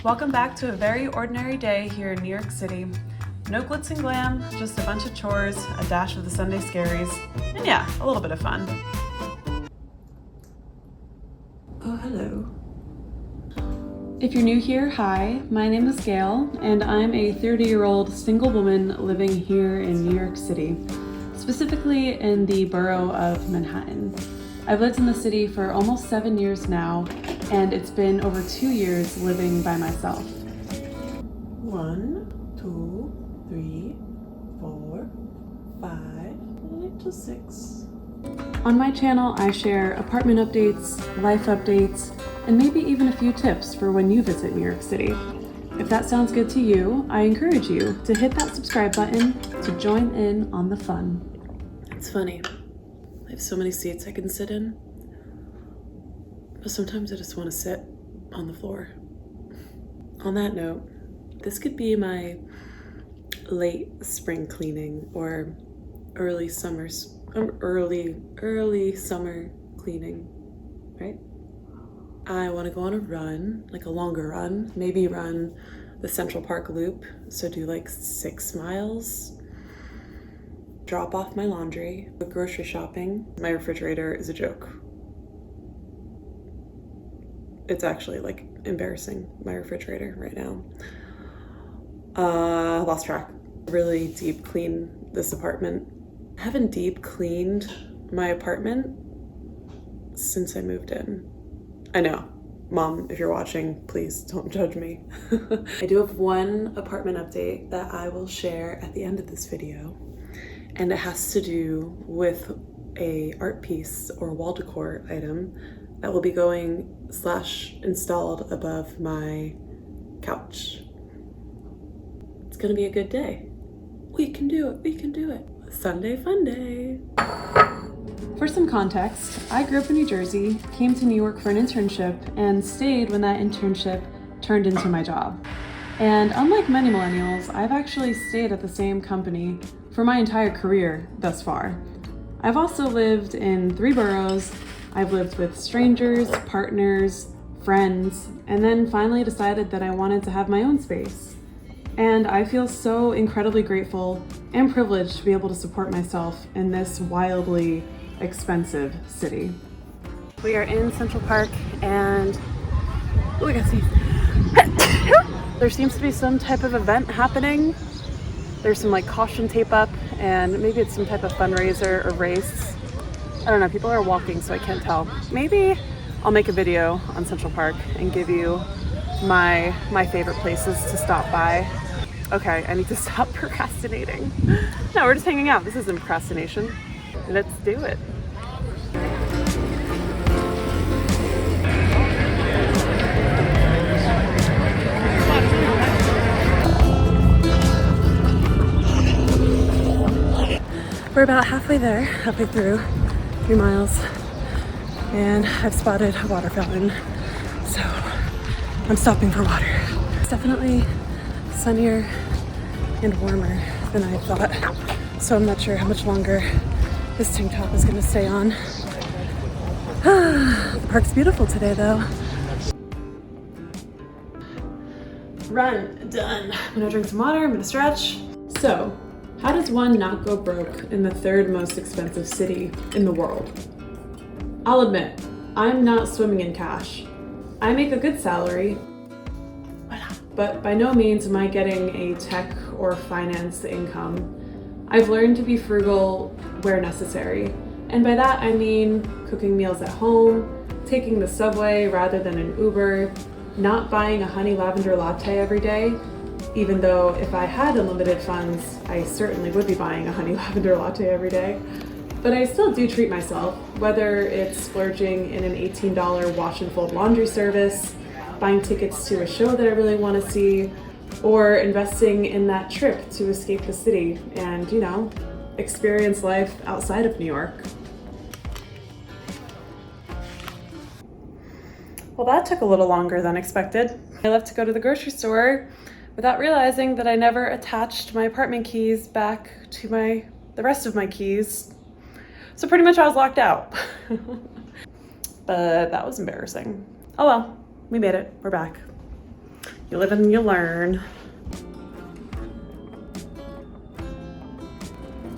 Welcome back to a very ordinary day here in New York City. No glitz and glam, just a bunch of chores, a dash of the Sunday scaries, and yeah, a little bit of fun. Oh, hello. If you're new here, hi, my name is Gail, and I'm a 30-year-old single woman living here in New York City, specifically in the borough of Manhattan. I've lived in the city for almost 7 years now, and it's been over 2 years living by myself. 1, 2, 3, 4, 5, 8 to 6. On my channel, I share apartment updates, life updates, and maybe even a few tips for when you visit New York City. If that sounds good to you, I encourage you to hit that subscribe button to join in on the fun. It's funny. I have so many seats I can sit in, but sometimes I just want to sit on the floor. On that note, this could be my late spring cleaning or early summer cleaning, right? I want to go on a run, like a longer run, maybe run the Central Park loop, so do like 6 miles, drop off my laundry, go grocery shopping. My refrigerator is a joke. It's actually like embarrassing, my refrigerator right now. Lost track. Really deep clean this apartment. I haven't deep cleaned my apartment since I moved in. I know, Mom, if you're watching, please don't judge me. I do have one apartment update that I will share at the end of this video, and it has to do with a art piece or wall decor item that will be going / installed above my couch. It's gonna be a good day. We can do it, we can do it. Sunday fun day. For some context, I grew up in New Jersey, came to New York for an internship, and stayed when that internship turned into my job. And unlike many millennials, I've actually stayed at the same company for my entire career thus far. I've also lived in 3 boroughs. I've lived with strangers, partners, friends, and then finally decided that I wanted to have my own space. And I feel so incredibly grateful and privileged to be able to support myself in this wildly expensive city. We are in Central Park and we got see. There seems to be some type of event happening. There's some like caution tape up, and maybe it's some type of fundraiser or race. I don't know, people are walking, so I can't tell. Maybe I'll make a video on Central Park and give you my favorite places to stop by. Okay, I need to stop procrastinating. No, we're just hanging out. This isn't procrastination. Let's do it. We're about halfway there, halfway through, 3 miles, and I've spotted a water fountain, so I'm stopping for water. It's definitely sunnier and warmer than I thought, so I'm not sure how much longer this tank top is gonna stay on. The park's beautiful today though. Run, done. I'm gonna drink some water, I'm gonna stretch. So, how does one not go broke in the 3rd most expensive city in the world? I'll admit, I'm not swimming in cash. I make a good salary, but by no means am I getting a tech or finance income. I've learned to be frugal where necessary. And by that I mean cooking meals at home, taking the subway rather than an Uber, not buying a honey lavender latte every day, even though if I had unlimited funds, I certainly would be buying a honey lavender latte every day. But I still do treat myself, whether it's splurging in an $18 wash and fold laundry service, buying tickets to a show that I really want to see, or investing in that trip to escape the city and, you know, experience life outside of New York. Well, that took a little longer than expected. I left to go to the grocery store without realizing that I never attached my apartment keys back to the rest of my keys. So pretty much I was locked out. But that was embarrassing. Oh well, we made it, we're back. You live and you learn.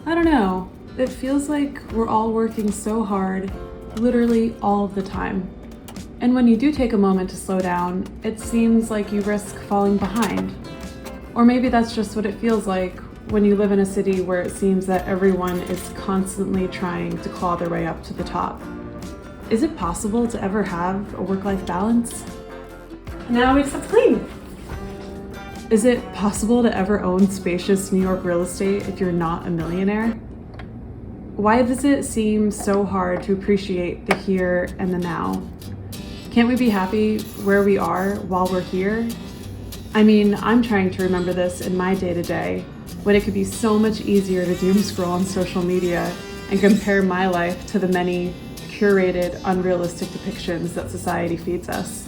I don't know. It feels like we're all working so hard, literally all of the time. And when you do take a moment to slow down, it seems like you risk falling behind. Or maybe that's just what it feels like when you live in a city where it seems that everyone is constantly trying to claw their way up to the top. Is it possible to ever have a work-life balance? Now we just have to clean. Is it possible to ever own spacious New York real estate if you're not a millionaire? Why does it seem so hard to appreciate the here and the now? Can't we be happy where we are while we're here? I mean, I'm trying to remember this in my day-to-day, when it could be so much easier to doom scroll on social media and compare my life to the many curated, unrealistic depictions that society feeds us.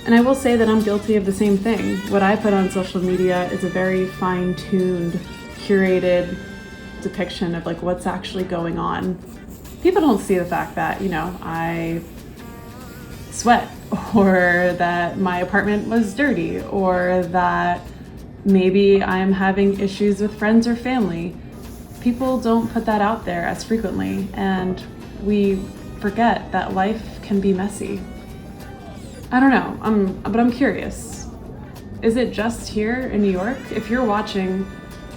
And I will say that I'm guilty of the same thing. What I put on social media is a very fine-tuned, curated depiction of like what's actually going on. People don't see the fact that, I sweat, or that my apartment was dirty, or that maybe I'm having issues with friends or family. People don't put that out there as frequently, and we forget that life can be messy. I don't know, but I'm curious. Is it just here in New York? If you're watching,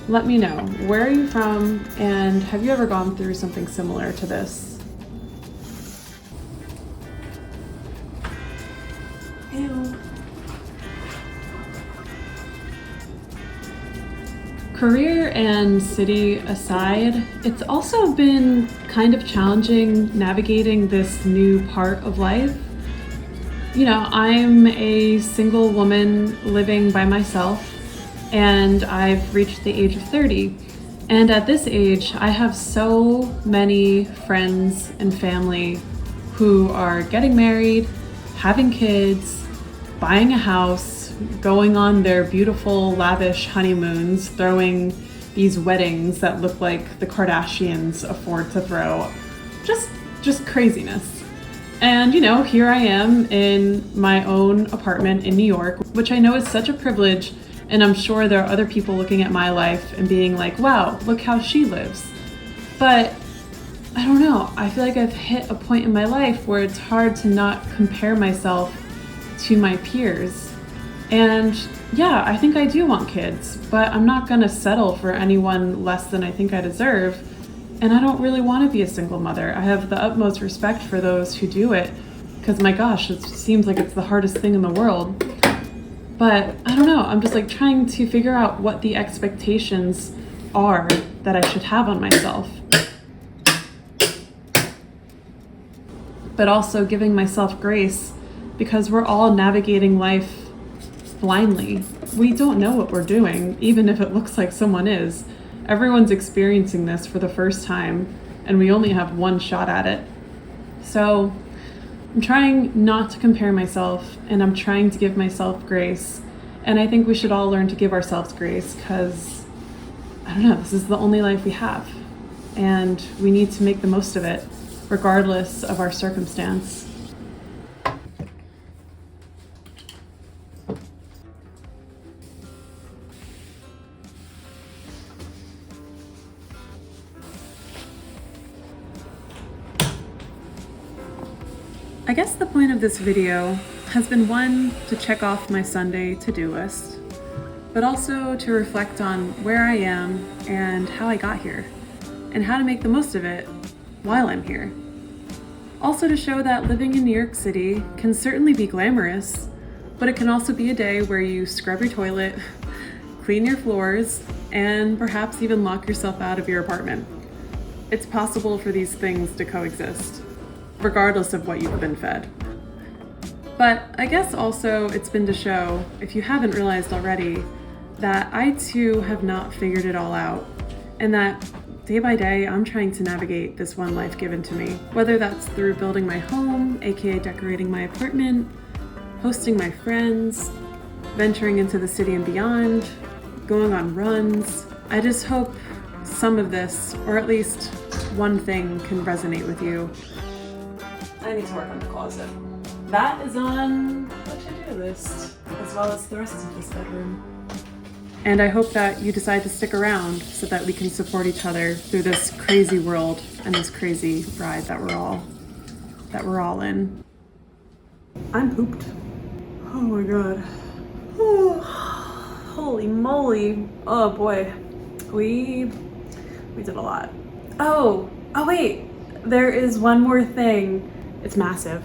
let me know. Where are you from, and have you ever gone through something similar to this? Ew. Career and city aside, it's also been kind of challenging navigating this new part of life. I'm a single woman living by myself, and I've reached the age of 30. And at this age, I have so many friends and family who are getting married, having kids, buying a house, going on their beautiful, lavish honeymoons, throwing these weddings that look like the Kardashians afford to throw. Just craziness. And here I am in my own apartment in New York, which I know is such a privilege, and I'm sure there are other people looking at my life and being like, wow, look how she lives. But I don't know, I feel like I've hit a point in my life where it's hard to not compare myself to my peers. And yeah, I think I do want kids, but I'm not gonna settle for anyone less than I think I deserve. And I don't really want to be a single mother. I have the utmost respect for those who do it, because my gosh, it seems like it's the hardest thing in the world. But I don't know, I'm just like trying to figure out what the expectations are that I should have on myself. But also giving myself grace, because we're all navigating life blindly. We don't know what we're doing, even if it looks like someone is. Everyone's experiencing this for the first time, and we only have one shot at it. So I'm trying not to compare myself, and I'm trying to give myself grace. And I think we should all learn to give ourselves grace, because, I don't know, this is the only life we have. And we need to make the most of it, regardless of our circumstance. I guess the point of this video has been, one, to check off my Sunday to-do list, but also to reflect on where I am and how I got here, and how to make the most of it while I'm here. Also to show that living in New York City can certainly be glamorous, but it can also be a day where you scrub your toilet, clean your floors, and perhaps even lock yourself out of your apartment. It's possible for these things to coexist, regardless of what you've been fed. But I guess also it's been to show, if you haven't realized already, that I too have not figured it all out, and that day by day I'm trying to navigate this one life given to me, whether that's through building my home, aka decorating my apartment, hosting my friends, venturing into the city and beyond, going on runs. I just hope some of this, or at least one thing, can resonate with you. I need to work on the closet. That is on the to-do list as well. well as the rest of this bedroom. And I hope that you decide to stick around so that we can support each other through this crazy world and this crazy ride that we're all in. I'm pooped. Oh my god. Oh, holy moly. Oh boy. We did a lot. Oh wait. There is one more thing. It's massive.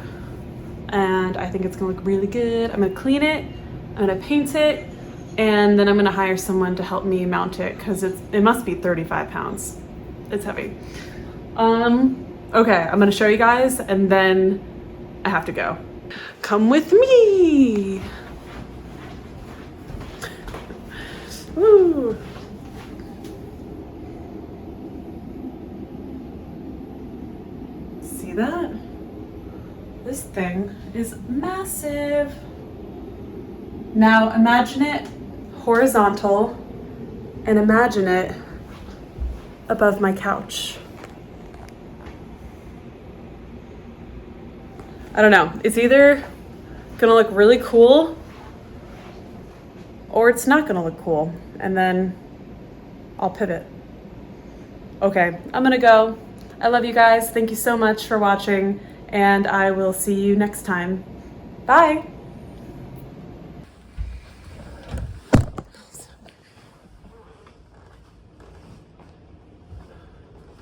And I think it's gonna look really good. I'm gonna clean it, I'm gonna paint it, and then I'm gonna hire someone to help me mount it because it must be 35 pounds. It's heavy. Okay, I'm gonna show you guys and then I have to go. Come with me. Woo. See that? This thing is massive. Now imagine it horizontal and imagine it above my couch. I don't know, it's either gonna look really cool or it's not gonna look cool, and then I'll pivot. Okay, I'm gonna go. I love you guys. Thank you so much for watching, and I will see you next time. Bye.